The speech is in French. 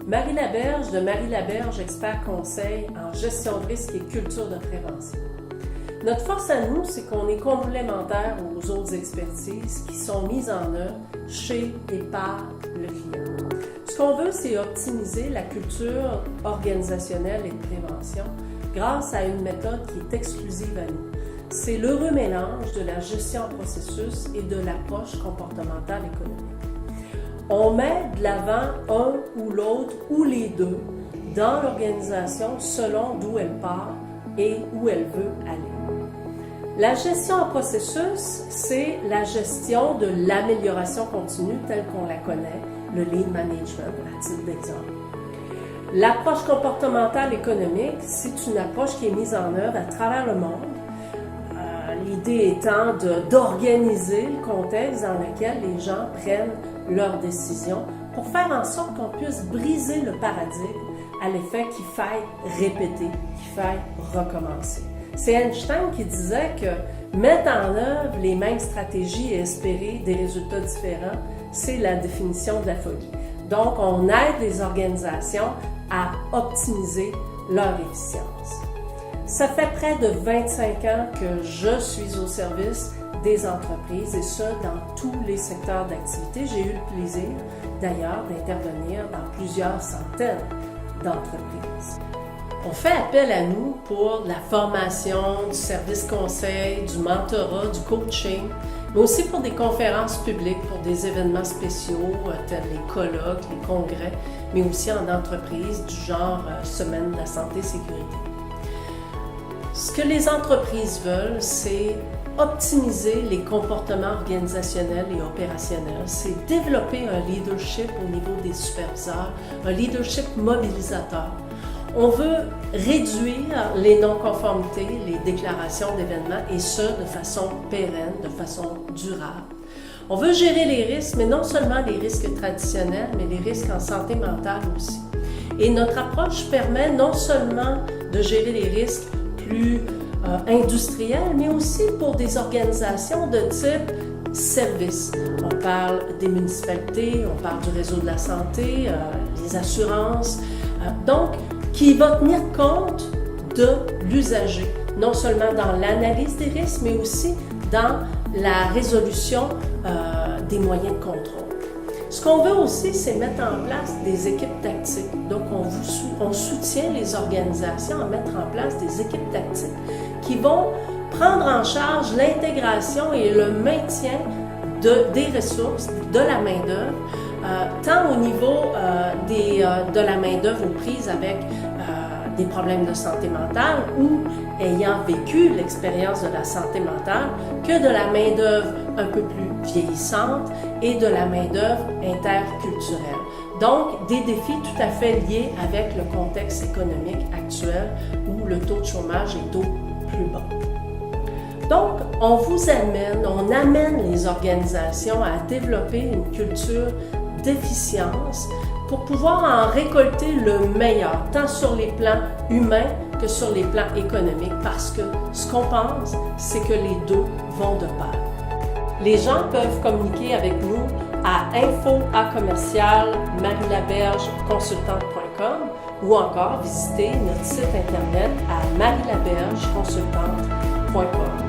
Marie Laberge de Marie Laberge, expert conseil en gestion de risque et culture de prévention. Notre force à nous, c'est qu'on est complémentaire aux autres expertises qui sont mises en œuvre chez et par le client. Ce qu'on veut, c'est optimiser la culture organisationnelle et de prévention grâce à une méthode qui est exclusive à nous. C'est l'heureux mélange de la gestion en processus et de l'approche comportementale économique. On met de l'avant un ou l'autre ou les deux dans l'organisation selon d'où elle part et où elle veut aller. La gestion en processus, c'est la gestion de l'amélioration continue telle qu'on la connaît, le lean management à titre d'exemple. L'approche comportementale économique, c'est une approche qui est mise en œuvre à travers le monde. L'idée étant d'organiser le contexte dans lequel les gens prennent leurs décisions pour faire en sorte qu'on puisse briser le paradigme à l'effet qu'il faille répéter, qu'il faille recommencer. C'est Einstein qui disait que mettre en œuvre les mêmes stratégies et espérer des résultats différents, c'est la définition de la folie. Donc, on aide les organisations à optimiser leur efficience. Ça fait près de 25 ans que je suis au service des entreprises et ce, dans tous les secteurs d'activité. J'ai eu le plaisir, d'ailleurs, d'intervenir dans plusieurs centaines d'entreprises. On fait appel à nous pour la formation, du service conseil, du mentorat, du coaching, mais aussi pour des conférences publiques, pour des événements spéciaux tels les colloques, les congrès, mais aussi en entreprise du genre Semaine de la santé et sécurité. Ce que les entreprises veulent, c'est optimiser les comportements organisationnels et opérationnels, c'est développer un leadership au niveau des superviseurs, un leadership mobilisateur. On veut réduire les non-conformités, les déclarations d'événements, et ce, de façon pérenne, de façon durable. On veut gérer les risques, mais non seulement les risques traditionnels, mais les risques en santé mentale aussi. Et notre approche permet non seulement de gérer les risques plus industriels, mais aussi pour des organisations de type service. On parle des municipalités, on parle du réseau de la santé, les assurances. Donc, qui va tenir compte de l'usager, non seulement dans l'analyse des risques, mais aussi dans la résolution des moyens de contrôle. Ce qu'on veut aussi, c'est mettre en place des équipes tactiques. Donc, on soutient les organisations à mettre en place des équipes tactiques qui vont prendre en charge l'intégration et le maintien des ressources, de la main-d'œuvre, tant au niveau de la main-d'œuvre aux prises avec des problèmes de santé mentale ou ayant vécu l'expérience de la santé mentale, que de la main-d'œuvre un peu plus vieillissante et de la main-d'œuvre interculturelle. Donc, des défis tout à fait liés avec le contexte économique actuel où le taux de chômage est au plus bas. Donc, on amène les organisations à développer une culture d'efficience pour pouvoir en récolter le meilleur, tant sur les plans humains que sur les plans économiques, parce que ce qu'on pense, c'est que les deux vont de pair. Les gens peuvent communiquer avec nous à info@marielabergeconsultante.com ou encore visiter notre site internet à marielabergeconsultante.com.